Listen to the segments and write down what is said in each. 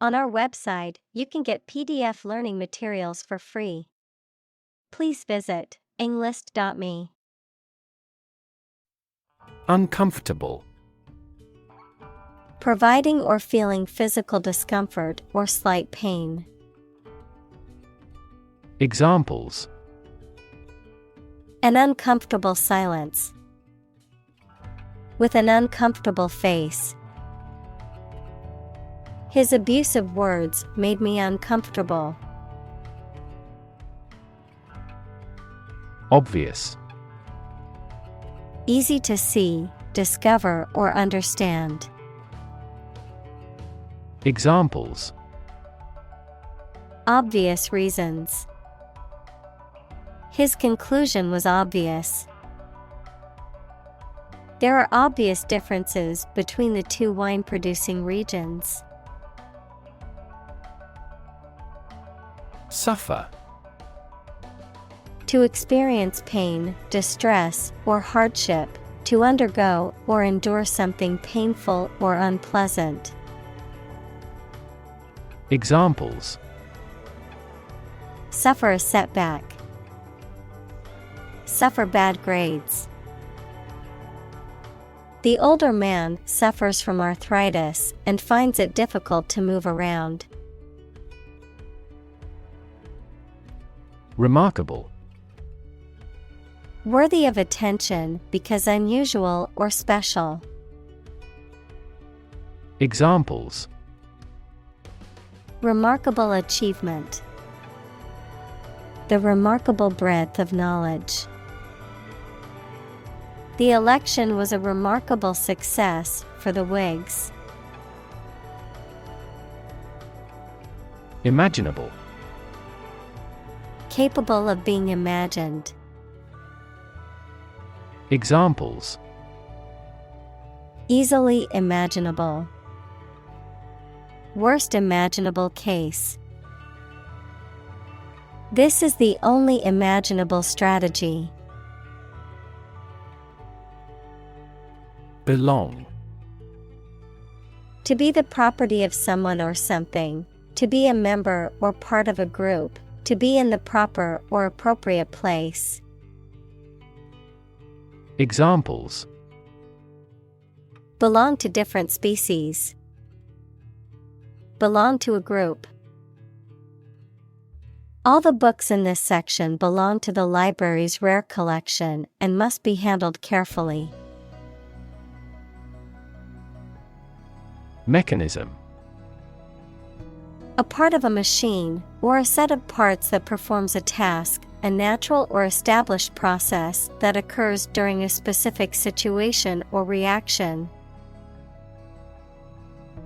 On our website, you can get PDF learning materials for free. Please visit englist.me. Uncomfortable. Providing or feeling physical discomfort or slight pain. Examples: An uncomfortable silence. With an uncomfortable face. His abusive words made me uncomfortable. Obvious. Easy to see, discover, or understand. Examples: Obvious reasons. His conclusion was obvious. There are obvious differences between the two wine-producing regions. Suffer. To experience pain, distress, or hardship, to undergo or endure something painful or unpleasant. Examples: Suffer a setback. Suffer bad grades. The older man suffers from arthritis and finds it difficult to move around. Remarkable. Worthy of attention because unusual or special. Examples: Remarkable achievement. The remarkable breadth of knowledge. The election was a remarkable success for the Whigs. Imaginable. Capable of being imagined. Examples: Easily imaginable. Worst imaginable case. This is the only imaginable strategy. Belong. To be the property of someone or something, to be a member or part of a group, to be in the proper or appropriate place. Examples: Belong to different species. Belong to a group. All the books in this section belong to the library's rare collection and must be handled carefully. Mechanism. A part of a machine, or a set of parts that performs a task, a natural or established process that occurs during a specific situation or reaction.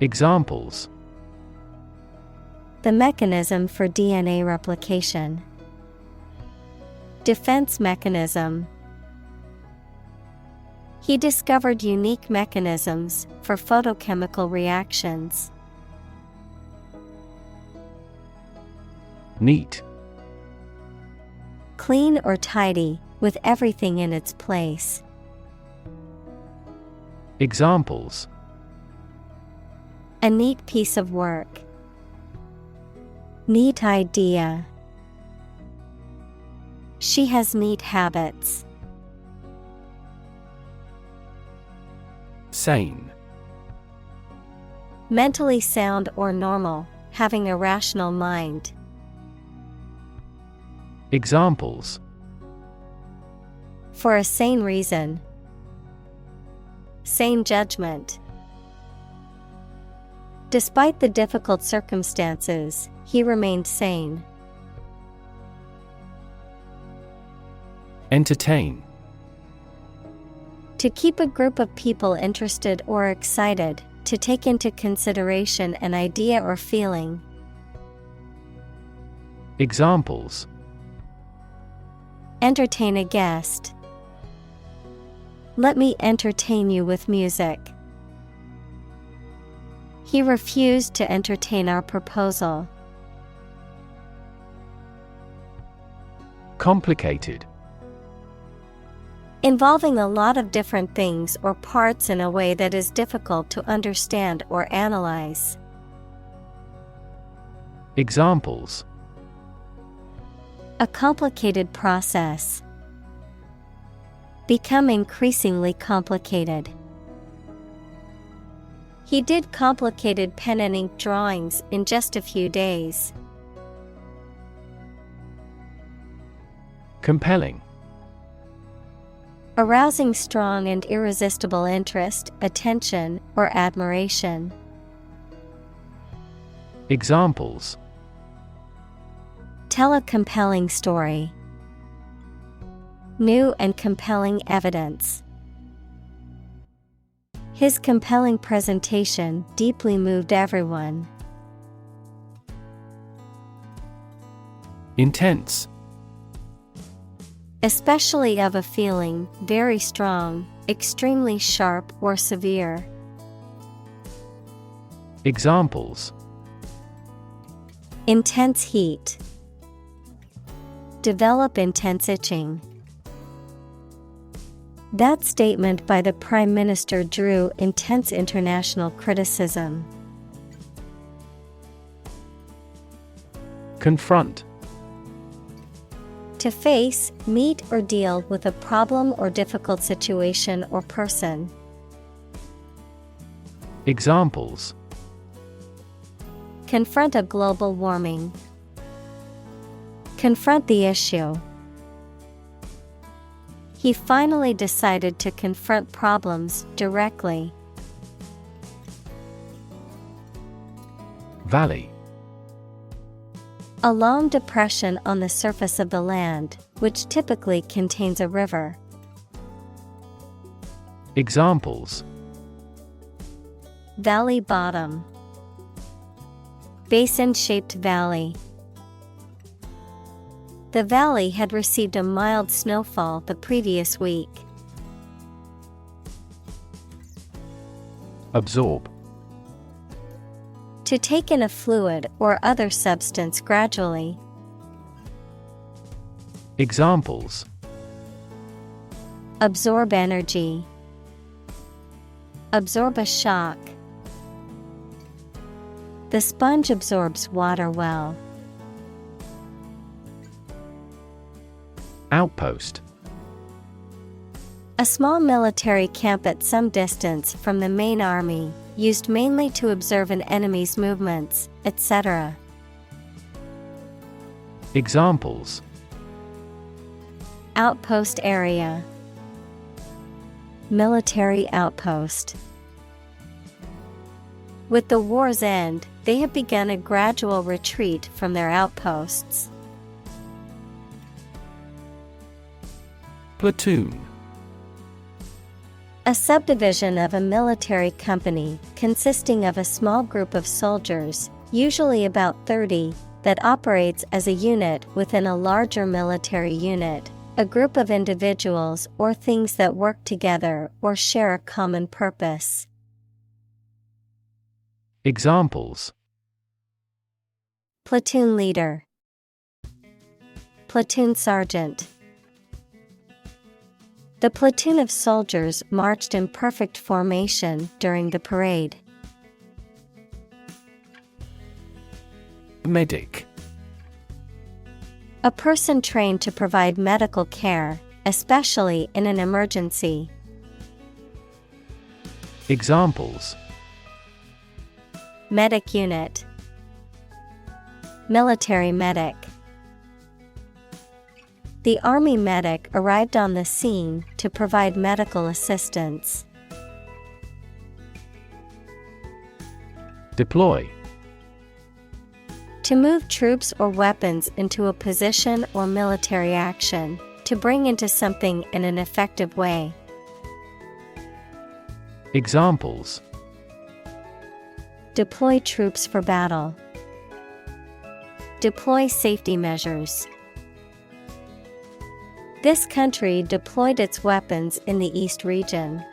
Examples: The mechanism for DNA replication. Defense mechanism. He discovered unique mechanisms for photochemical reactions. Neat. Clean or tidy, with everything in its place. Examples: A neat piece of work. Neat idea. She has neat habits. Sane. Mentally sound or normal, having a rational mind. Examples: For a sane reason. Sane judgment. Despite the difficult circumstances, he remained sane. Entertain. To keep a group of people interested or excited, to take into consideration an idea or feeling. Examples: Entertain a guest. Let me entertain you with music. He refused to entertain our proposal. Complicated. Involving a lot of different things or parts in a way that is difficult to understand or analyze. Examples: a complicated process. Become increasingly complicated. He did complicated pen and ink drawings in just a few days. Compelling. Arousing strong and irresistible interest, attention, or admiration. Examples: Tell a compelling story. New and compelling evidence. His compelling presentation deeply moved everyone. Intense. Especially of a feeling, very strong, extremely sharp or severe. Examples: Intense heat. Develop intense itching. That statement by the Prime Minister drew intense international criticism. Confront. To face, meet or deal with a problem or difficult situation or person. Examples: Confront a global warming. Confront the issue. He finally decided to confront problems directly. Valley. A long depression on the surface of the land, which typically contains a river. Examples: Valley bottom. Basin-shaped valley. The valley had received a mild snowfall the previous week. Absorb. To take in a fluid or other substance gradually. Examples: Absorb energy. Absorb a shock. The sponge absorbs water well. Outpost. A small military camp at some distance from the main army, used mainly to observe an enemy's movements, etc. Examples: Outpost area. Military outpost. With the war's end, they have begun a gradual retreat from their outposts. Platoon. A subdivision of a military company consisting of a small group of soldiers, usually about 30, that operates as a unit within a larger military unit, a group of individuals or things that work together or share a common purpose. Examples: Platoon leader. Platoon sergeant. The platoon of soldiers marched in perfect formation during the parade. Medic. A person trained to provide medical care, especially in an emergency. Examples: Medic unit. Military medic. The army medic arrived on the scene to provide medical assistance. Deploy. To move troops or weapons into a position or military action, to bring into something in an effective way. Examples: Deploy troops for battle. Deploy safety measures. This country deployed its weapons in the East region.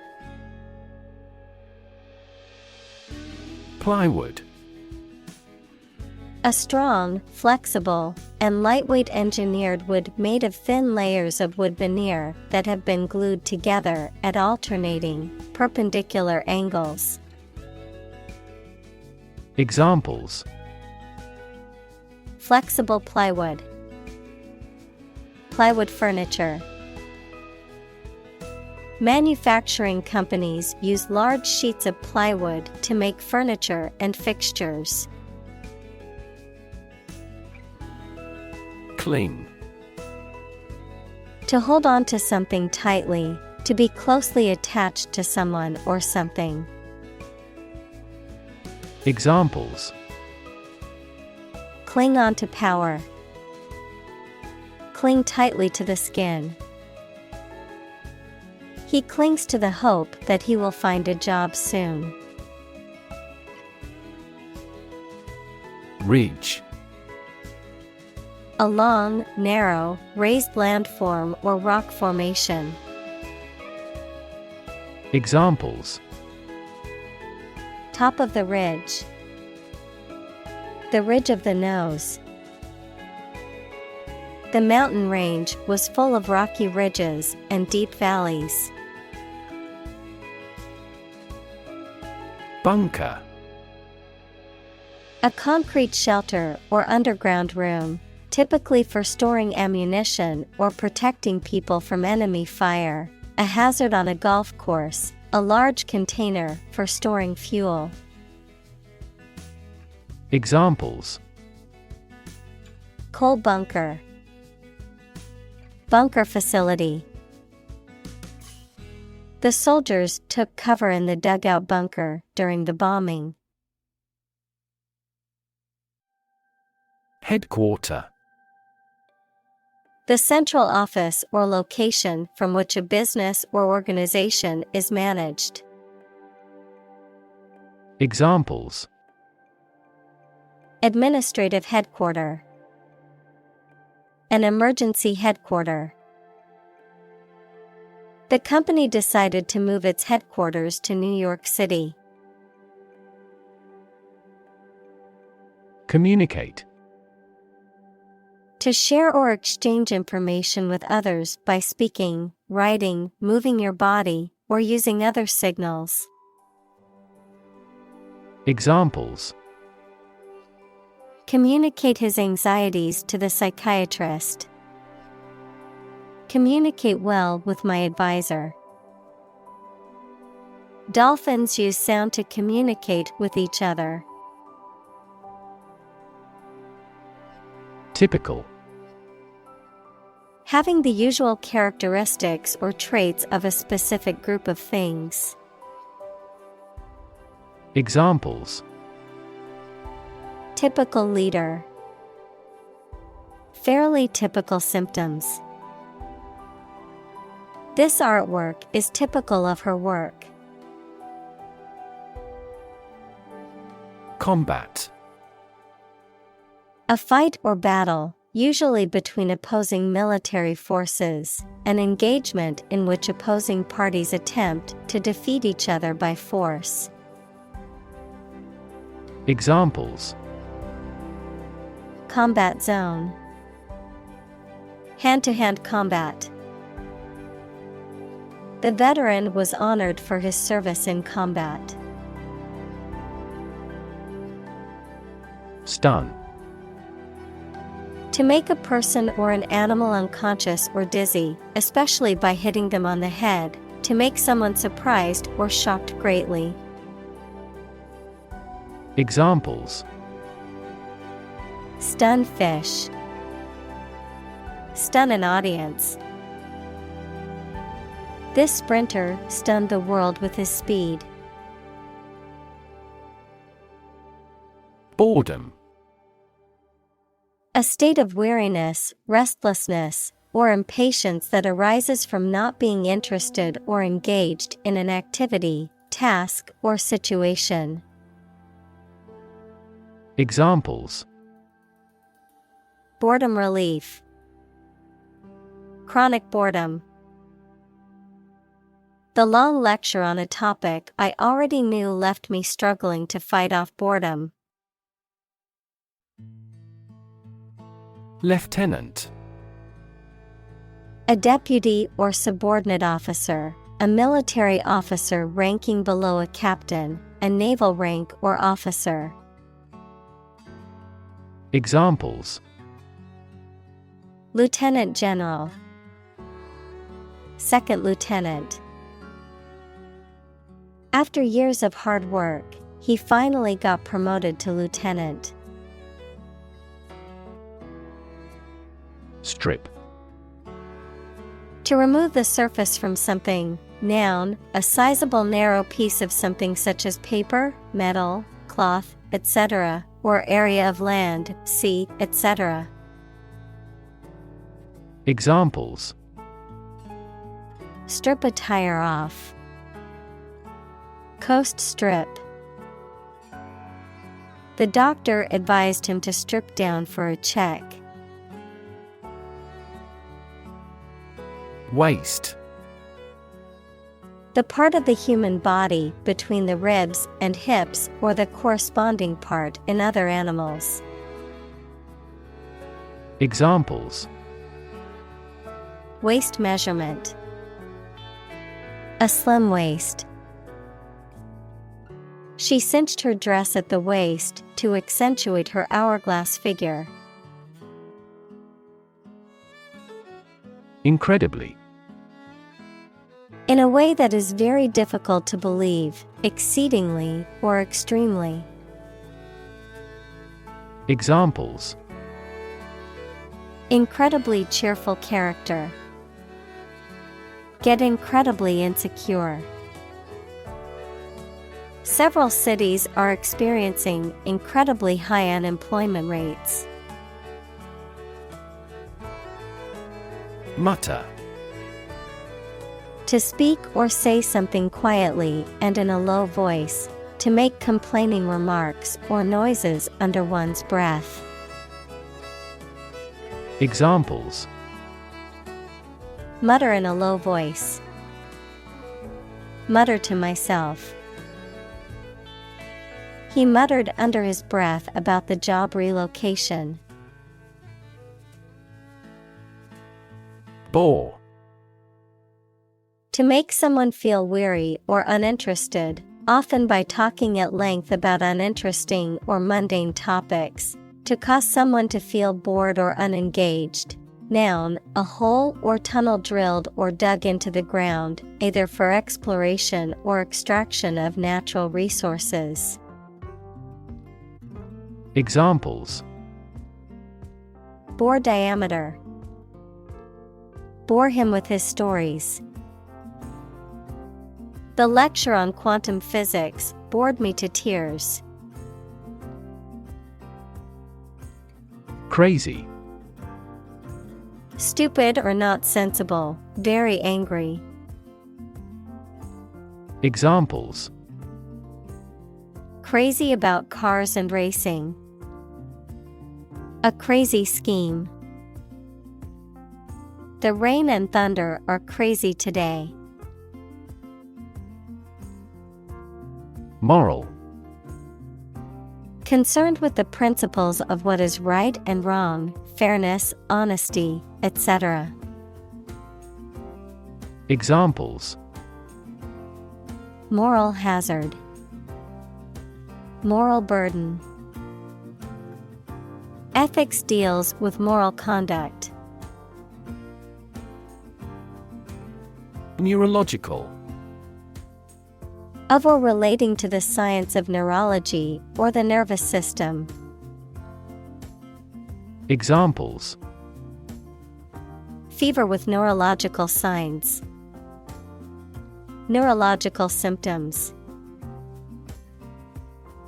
Plywood. A strong, flexible, and lightweight engineered wood made of thin layers of wood veneer that have been glued together at alternating, perpendicular angles. Examples: Flexible plywood. Plywood furniture. Manufacturing companies use large sheets of plywood to make furniture and fixtures. Cling. To hold on to something tightly, to be closely attached to someone or something. Examples: Cling on to power. Cling tightly to the skin. He clings to the hope that he will find a job soon. Ridge. A long, narrow, raised landform or rock formation. Examples: Top of the ridge. The ridge of the nose. The mountain range was full of rocky ridges and deep valleys. Bunker. A concrete shelter or underground room, typically for storing ammunition or protecting people from enemy fire. A hazard on a golf course, a large container for storing fuel. Examples: Coal bunker. Bunker facility. The soldiers took cover in the dugout bunker during the bombing. Headquarter. The central office or location from which a business or organization is managed. Examples: Administrative headquarter. An emergency headquarter. The company decided to move its headquarters to New York City. Communicate. To share or exchange information with others by speaking, writing, moving your body, or using other signals. Examples: Communicate his anxieties to the psychiatrist. Communicate well with my advisor. Dolphins use sound to communicate with each other. Typical. Having the usual characteristics or traits of a specific group of things. Examples: Typical leader. Fairly typical symptoms. This artwork is typical of her work. Combat. A fight or battle, usually between opposing military forces, an engagement in which opposing parties attempt to defeat each other by force. Examples: Combat zone. Hand-to-hand combat. The veteran was honored for his service in combat. Stun. To make a person or an animal unconscious or dizzy, especially by hitting them on the head, to make someone surprised or shocked greatly. Examples: Stun fish. Stun an audience. This sprinter stunned the world with his speed. Boredom. A state of weariness, restlessness, or impatience that arises from not being interested or engaged in an activity, task, or situation. Examples: Boredom relief. Chronic boredom. The long lecture on a topic I already knew left me struggling to fight off boredom. Lieutenant. A deputy or subordinate officer, a military officer ranking below a captain, a naval rank or officer. Examples: Lieutenant General, Second Lieutenant. After years of hard work, he finally got promoted to lieutenant. Strip. To remove the surface from something. Noun, a sizable narrow piece of something such as paper, metal, cloth, etc., or area of land, sea, etc. Examples: Strip a tire off. Coast strip. The doctor advised him to strip down for a check. Waist. The part of the human body between the ribs and hips or the corresponding part in other animals. Examples: Waist measurement. A slim waist. She cinched her dress at the waist to accentuate her hourglass figure. Incredibly. In a way that is very difficult to believe, exceedingly, or extremely. Examples: Incredibly cheerful character. Get incredibly insecure. Several cities are experiencing incredibly high unemployment rates. Mutter. To speak or say something quietly and in a low voice, to make complaining remarks or noises under one's breath. Examples: Mutter in a low voice. Mutter to myself. He muttered under his breath about the job relocation. Bore. To make someone feel weary or uninterested, often by talking at length about uninteresting or mundane topics. To cause someone to feel bored or unengaged. Noun, a hole or tunnel drilled or dug into the ground, either for exploration or extraction of natural resources. Examples: Bore diameter. Bore him with his stories. The lecture on quantum physics bored me to tears. Crazy. Stupid or not sensible, very angry. Examples: Crazy about cars and racing. A crazy scheme. The rain and thunder are crazy today. Moral. Concerned with the principles of what is right and wrong, fairness, honesty, etc. Examples: Moral hazard. Moral burden. Ethics deals with moral conduct. Neurological. Of or relating to the science of neurology or the nervous system. Examples: Fever with neurological signs. Neurological symptoms.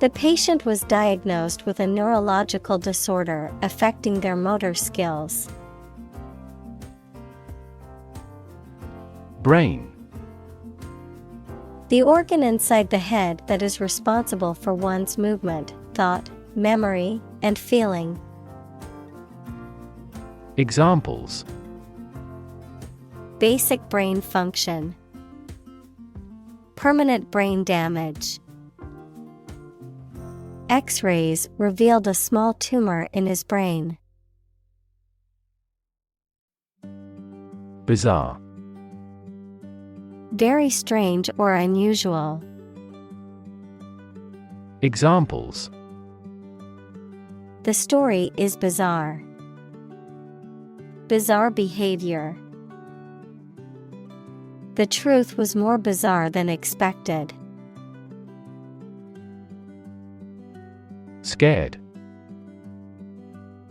The patient was diagnosed with a neurological disorder affecting their motor skills. Brain. The organ inside the head that is responsible for one's movement, thought, memory, and feeling. Examples: Basic brain function. Permanent brain damage. X-rays revealed a small tumor in his brain. Bizarre. Very strange or unusual. Examples: The story is bizarre. Bizarre behavior. The truth was more bizarre than expected. Scared.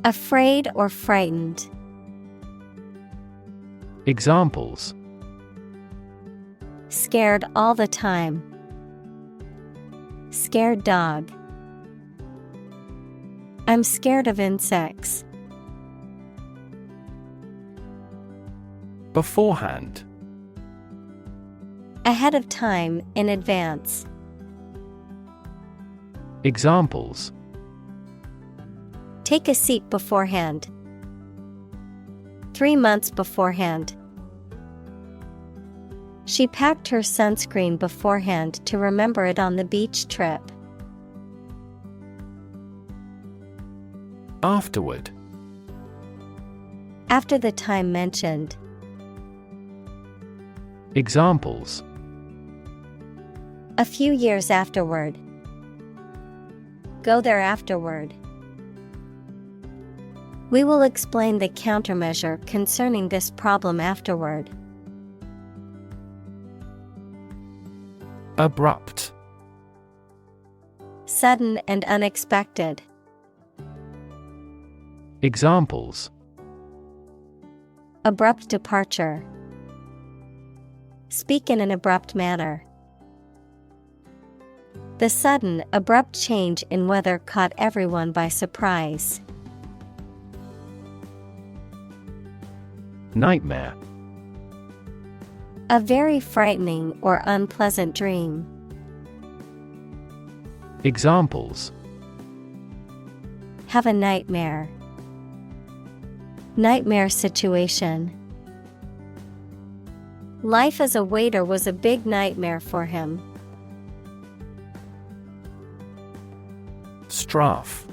Afraid or frightened. Examples: Scared all the time. Scared dog. I'm scared of insects. Beforehand. Ahead of time, in advance. Examples: Take a seat beforehand. 3 months beforehand. She packed her sunscreen beforehand to remember it on the beach trip. Afterward. After the time mentioned. Examples: A few years afterward. Go there afterward. We will explain the countermeasure concerning this problem afterward. Abrupt. Sudden and unexpected. Examples: Abrupt departure. Speak in an abrupt manner. The sudden, abrupt change in weather caught everyone by surprise. Nightmare. A very frightening or unpleasant dream. Examples: Have a nightmare. Nightmare situation. Life as a waiter was a big nightmare for him. Strafe.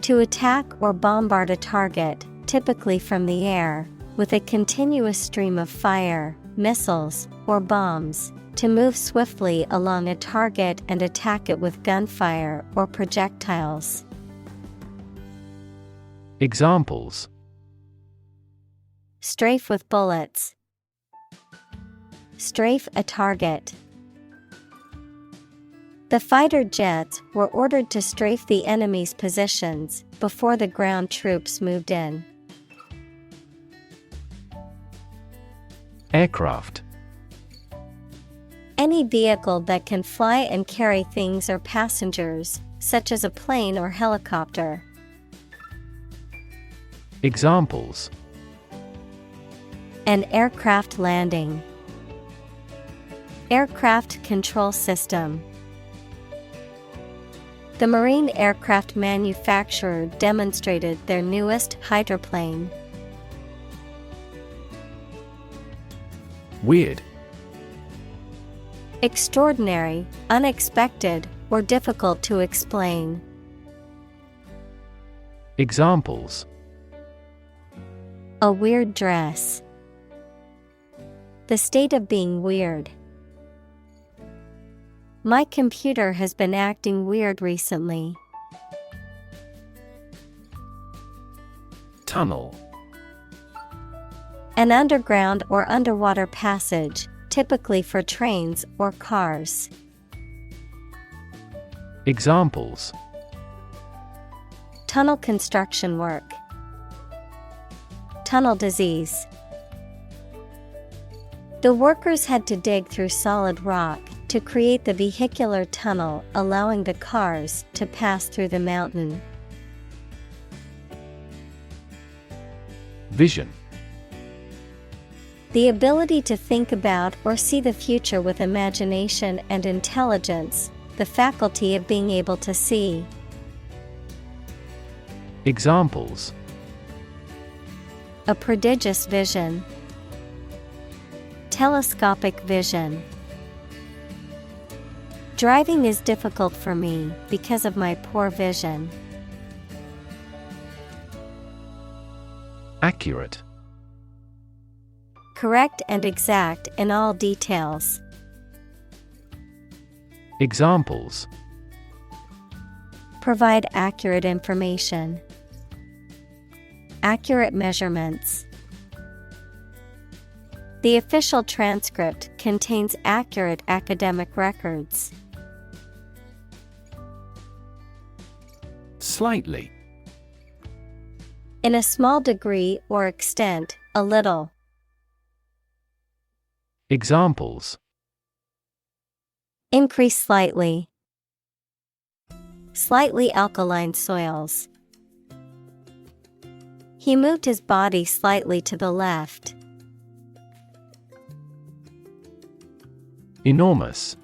To attack or bombard a target, typically from the air, with a continuous stream of fire, missiles, or bombs, to move swiftly along a target and attack it with gunfire or projectiles. Examples: Strafe with bullets. Strafe a target. The fighter jets were ordered to strafe the enemy's positions before the ground troops moved in. Aircraft. Any vehicle that can fly and carry things or passengers, such as a plane or helicopter. Examples: An aircraft landing. Aircraft control system. The marine aircraft manufacturer demonstrated their newest hydroplane. Weird. Extraordinary, unexpected, or difficult to explain. Examples: A weird dress. The state of being weird. My computer has been acting weird recently. Tunnel. An underground or underwater passage, typically for trains or cars. Examples: Tunnel construction work. Tunnel disease. The workers had to dig through solid rock to create the vehicular tunnel, allowing the cars to pass through the mountain. Vision. The ability to think about or see the future with imagination and intelligence, the faculty of being able to see. Examples: A prodigious vision. Telescopic vision. Driving is difficult for me because of my poor vision. Accurate. Correct and exact in all details. Examples: Provide accurate information. Accurate measurements. The official transcript contains accurate academic records. Slightly. In a small degree or extent, a little. Examples: Increase slightly. Slightly alkaline soils. He moved his body slightly to the left. Enormous.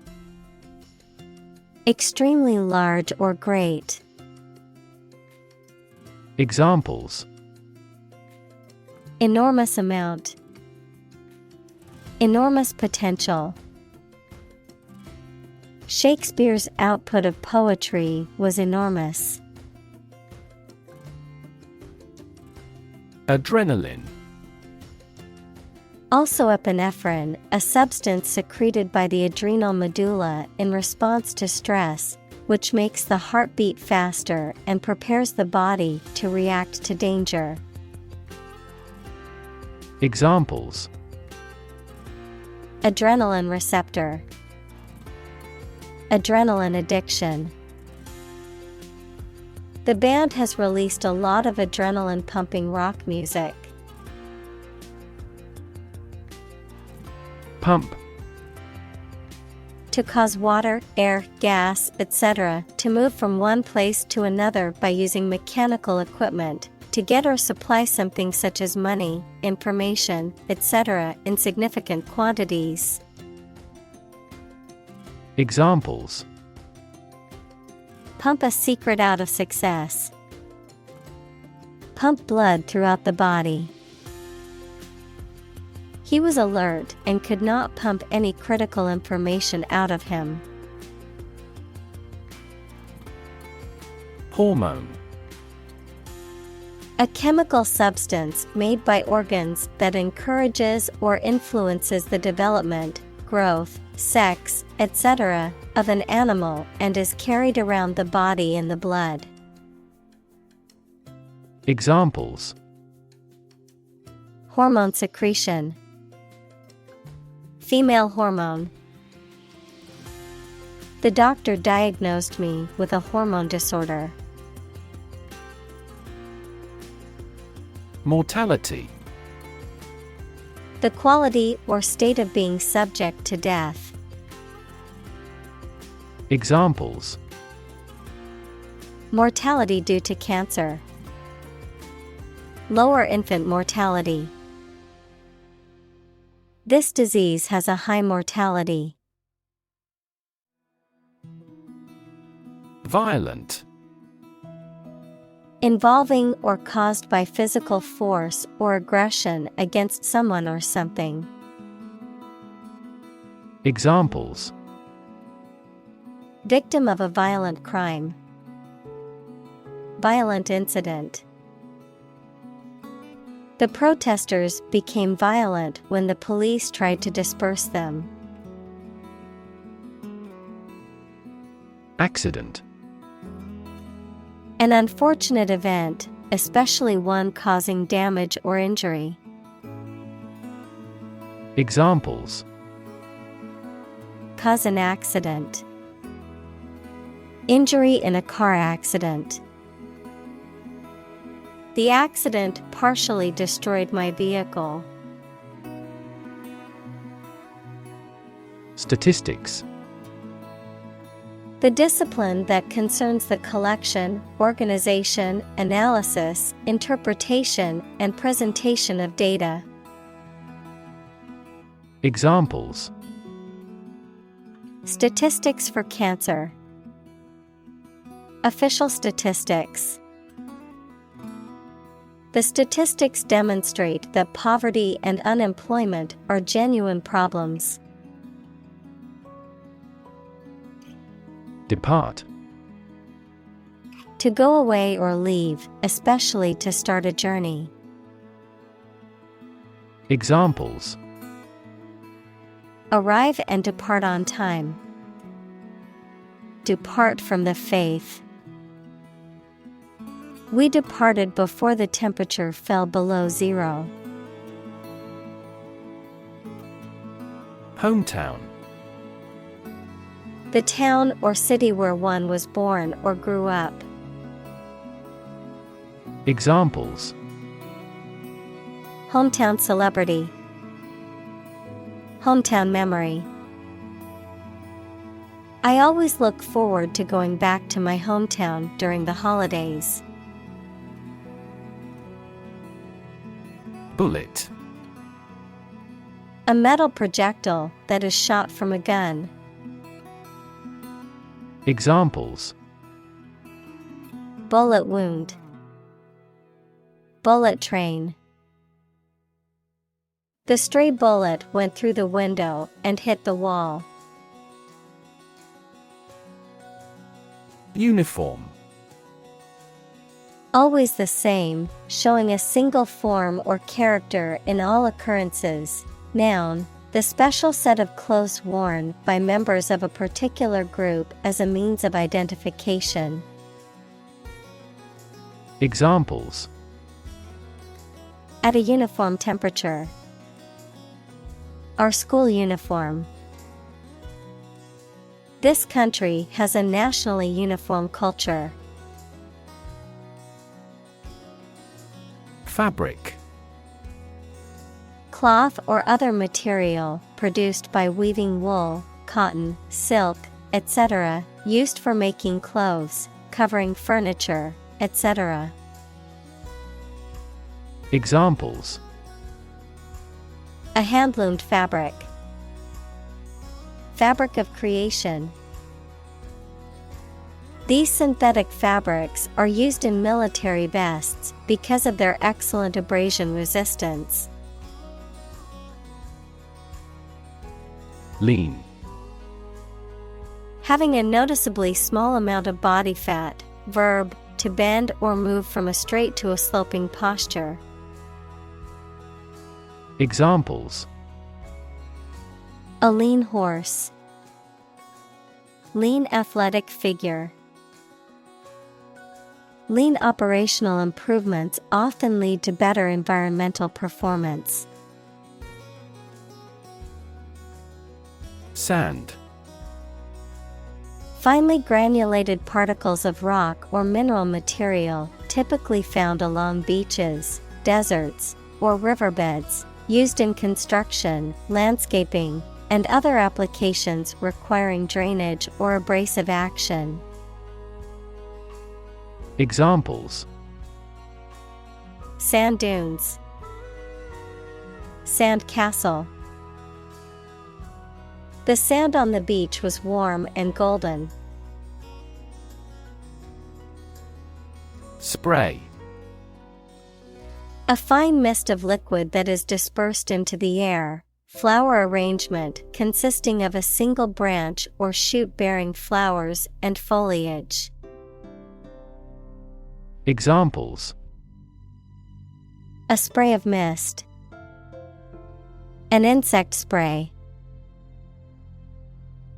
Extremely large or great. Examples: Enormous amount. Enormous potential. Shakespeare's output of poetry was enormous. Adrenaline. Also epinephrine, a substance secreted by the adrenal medulla in response to stress, which makes the heart beat faster and prepares the body to react to danger. Examples: Adrenaline receptor. Adrenaline addiction. The band has released a lot of adrenaline-pumping rock music. Pump. To cause water, air, gas, etc. to move from one place to another by using mechanical equipment, to get or supply something such as money, information, etc. in significant quantities. Examples: Pump a secret out of success. Pump blood throughout the body. He was alert and could not pump any critical information out of him. Hormone. A chemical substance made by organs that encourages or influences the development, growth, sex, etc. of an animal and is carried around the body in the blood. Examples: Hormone secretion. Female hormone. The doctor diagnosed me with a hormone disorder. Mortality. The quality or state of being subject to death. Examples: Mortality due to cancer. Lower infant mortality. This disease has a high mortality. Violent. Involving or caused by physical force or aggression against someone or something. Examples: Victim of a violent crime. Violent incident. The protesters became violent when the police tried to disperse them. Accident. An unfortunate event, especially one causing damage or injury. Examples: Cause an accident. Injury in a car accident. The accident partially destroyed my vehicle. Statistics. The discipline that concerns the collection, organization, analysis, interpretation, and presentation of data. Examples: Statistics for cancer. Official statistics. The statistics demonstrate that poverty and unemployment are genuine problems. Depart. To go away or leave, especially to start a journey. Examples: Arrive and depart on time. Depart from the faith. We departed before the temperature fell below zero. Hometown. The town or city where one was born or grew up. Examples: Hometown celebrity. Hometown memory. I always look forward to going back to my hometown during the holidays. Bullet. A metal projectile that is shot from a gun. Examples: Bullet wound. Bullet train. The stray bullet went through the window and hit the wall. Uniform. Always the same, showing a single form or character in all occurrences. Noun, the special set of clothes worn by members of a particular group as a means of identification. Examples: At a uniform temperature. Our school uniform. This country has a nationally uniform culture. Fabric. Cloth or other material produced by weaving wool, cotton, silk, etc., used for making clothes, covering furniture, etc. Examples: A hand-loomed fabric. Fabric of creation. These synthetic fabrics are used in military vests because of their excellent abrasion resistance. Lean. Having a noticeably small amount of body fat. Verb, to bend or move from a straight to a sloping posture. Examples: A lean horse. Lean athletic figure. Lean operational improvements often lead to better environmental performance. Sand. Finely granulated particles of rock or mineral material, typically found along beaches, deserts, or riverbeds, used in construction, landscaping, and other applications requiring drainage or abrasive action. Examples: Sand dunes. Sand castle. The sand on the beach was warm and golden. Spray. A fine mist of liquid that is dispersed into the air. Flower arrangement consisting of a single branch or shoot bearing flowers and foliage. Examples: A spray of mist. An insect spray.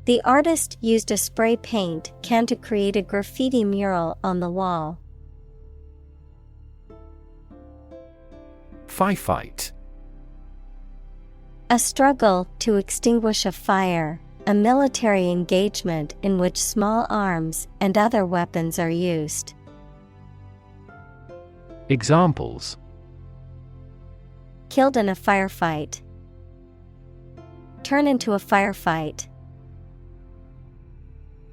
The artist used a spray paint can to create a graffiti mural on the wall. Firefight. A struggle to extinguish a fire, a military engagement in which small arms and other weapons are used. Examples: Killed in a firefight. Turn into a firefight.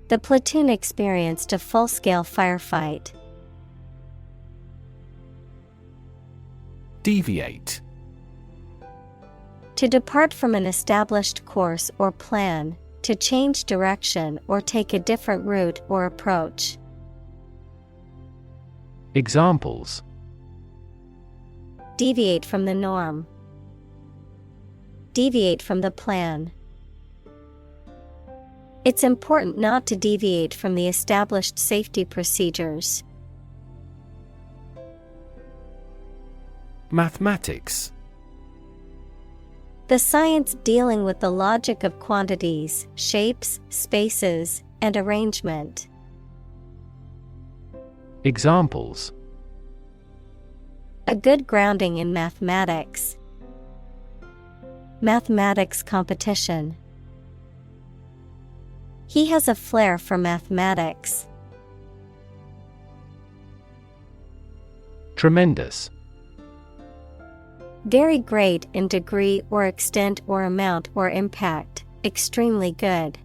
The platoon experienced a full-scale firefight. Deviate. To depart from an established course or plan, to change direction or take a different route or approach. Examples: Deviate from the norm. Deviate from the plan. It's important not to deviate from the established safety procedures. Mathematics. The science dealing with the logic of quantities, shapes, spaces, and arrangement. Examples: A good grounding in mathematics. Mathematics competition. He has a flair for mathematics. Tremendous. Very great in degree or extent or amount or impact, extremely good.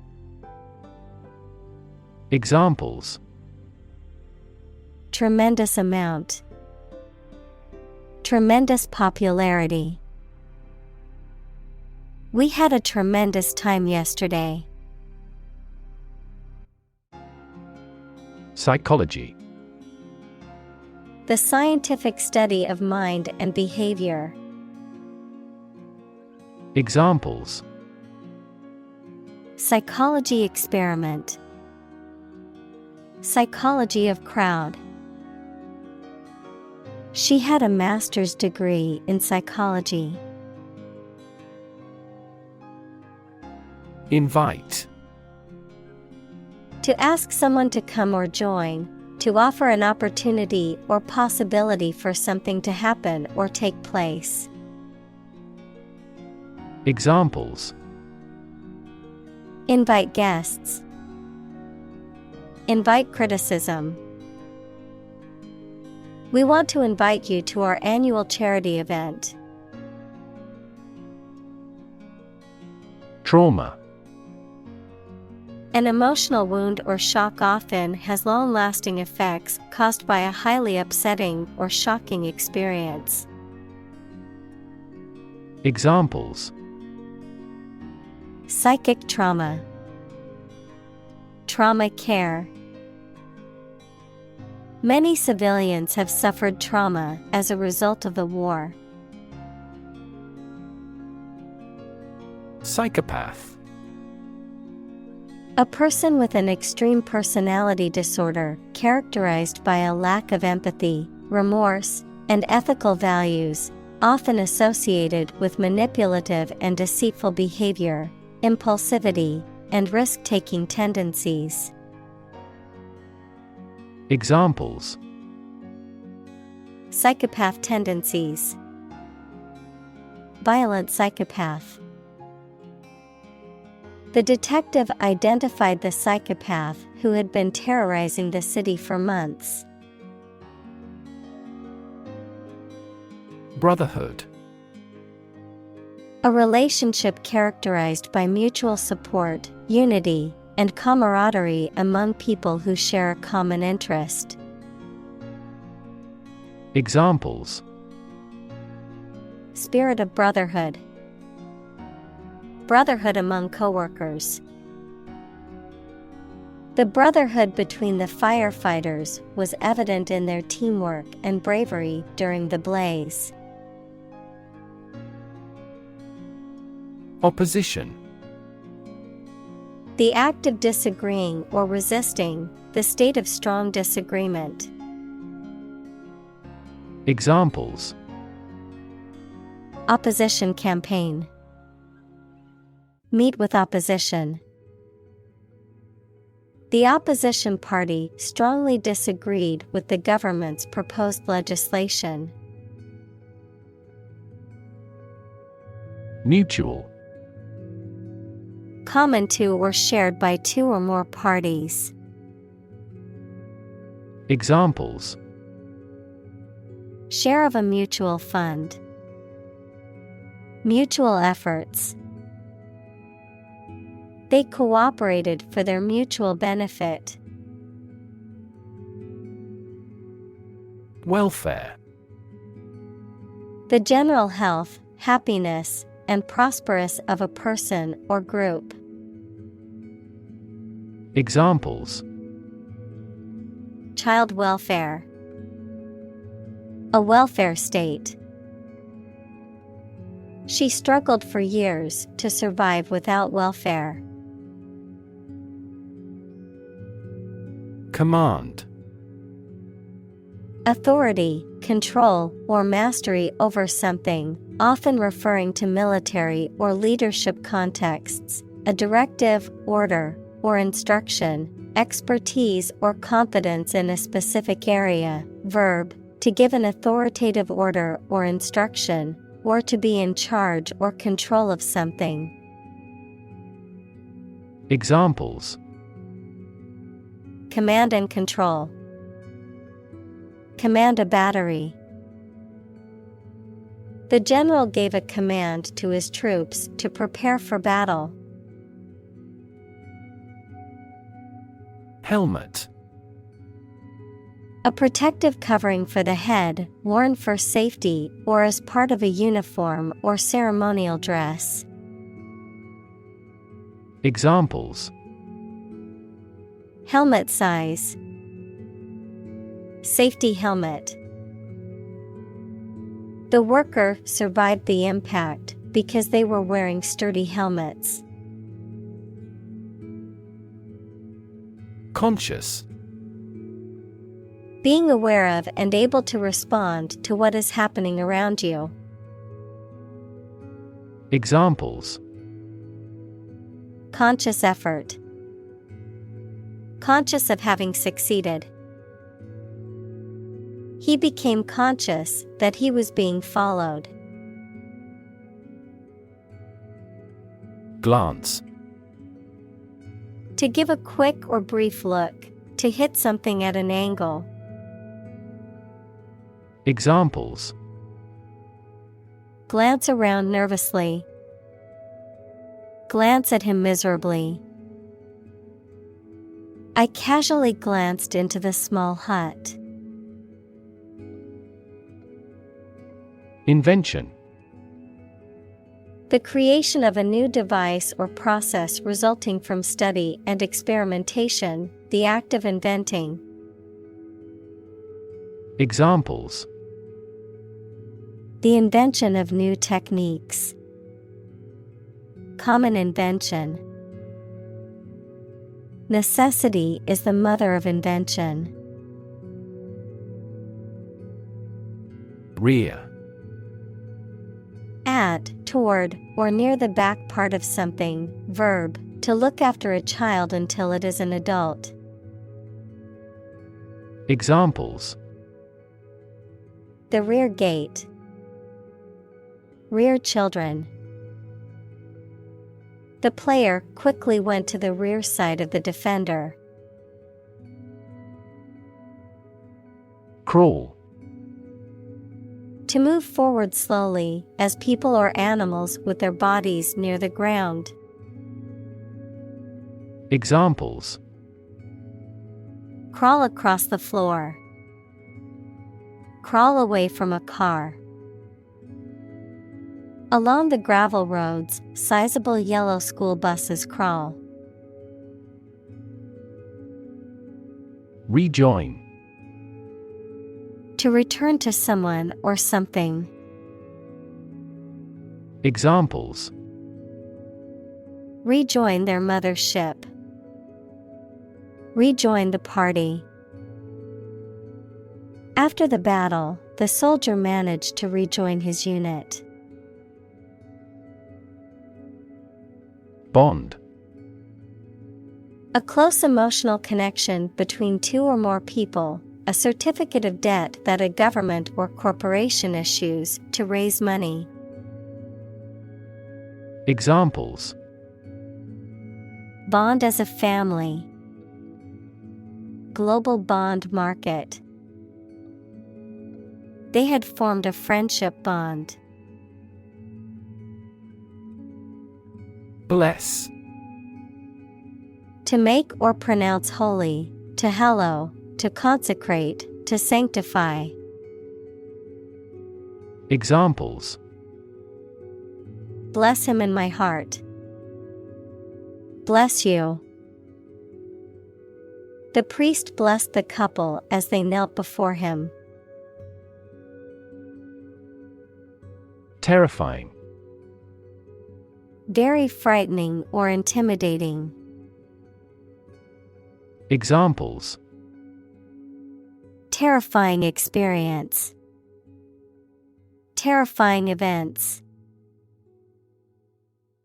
Examples: Tremendous amount. Tremendous popularity. We had a tremendous time yesterday. Psychology. The scientific study of mind and behavior. Examples: Psychology experiment. Psychology of crowd. She had a master's degree in psychology. Invite. To ask someone to come or join, to offer an opportunity or possibility for something to happen or take place. Examples: Invite guests. Invite criticism. We want to invite you to our annual charity event. Trauma. An emotional wound or shock often has long-lasting effects caused by a highly upsetting or shocking experience. Examples: Psychic trauma. Trauma care. Many civilians have suffered trauma as a result of the war. Psychopath. A person with an extreme personality disorder characterized by a lack of empathy, remorse, and ethical values, often associated with manipulative and deceitful behavior, impulsivity, and risk-taking tendencies. Examples: Psychopath tendencies. Violent psychopath. The detective identified the psychopath who had been terrorizing the city for months. Brotherhood. A relationship characterized by mutual support, unity, and camaraderie among people who share a common interest. Examples: Spirit of brotherhood. Brotherhood among coworkers. The brotherhood between the firefighters was evident in their teamwork and bravery during the blaze. Opposition. The act of disagreeing or resisting, the state of strong disagreement. Examples: Opposition campaign. Meet with opposition. The opposition party strongly disagreed with the government's proposed legislation. Mutual. Common to or shared by two or more parties. Examples: Share of a mutual fund. Mutual efforts. They cooperated for their mutual benefit. Welfare. The general health, happiness, and prosperous of a person or group. Examples: Child welfare. A welfare state. She struggled for years to survive without welfare. Command. Authority, control, or mastery over something, often referring to military or leadership contexts, a directive, order, or instruction, expertise or competence in a specific area, verb, To give an authoritative order or instruction, or to be in charge or control of something. Examples: Command and control. Command a battery. The general gave a command to his troops to prepare for battle. Helmet. A protective covering for the head, worn for safety or as part of a uniform or ceremonial dress. Examples: Helmet size. Safety helmet. The worker survived the impact because they were wearing sturdy helmets. Conscious. Being aware of and able to respond to what is happening around you. Examples: Conscious effort. Conscious of having succeeded. He became conscious that he was being followed. Glance. To give a quick or brief look, to hit something at an angle. Examples: Glance around nervously. Glance at him miserably. I casually glanced into the small hut. Invention. The creation of a new device or process resulting from study and experimentation, the act of inventing. Examples: The invention of new techniques. Common invention. Necessity is the mother of invention. Rear. At, toward, or near the back part of something. Verb, to look after a child until it is an adult. Examples: The rear gate. Rear children. The player quickly went to the rear side of the defender. Crawl. To move forward slowly, as people or animals with their bodies near the ground. Examples: Crawl across the floor. Crawl away from a car. Along the gravel roads, sizable yellow school buses crawl. Rejoin. To return to someone or something. Examples: Rejoin their mother's ship. Rejoin the party. After the battle, the soldier managed to rejoin his unit. Bond. A close emotional connection between two or more people, a certificate of debt that a government or corporation issues to raise money. Examples: Bond as a family. Global bond market. They had formed a friendship bond. Bless. To make or pronounce holy, to hallow, to consecrate, to sanctify. Examples: Bless him in my heart. Bless you. The priest blessed the couple as they knelt before him. Terrifying. Very frightening or intimidating. Examples: Terrifying experience. Terrifying events.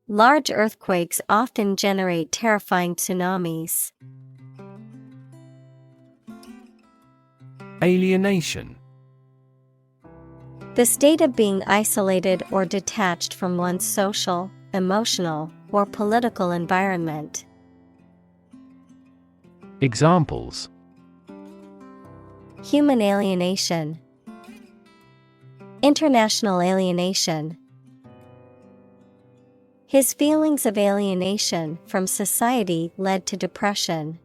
Large earthquakes often generate terrifying tsunamis. Alienation. The state of being isolated or detached from one's social, emotional, or political environment. Examples: Human alienation, international alienation. His feelings of alienation from society led to depression.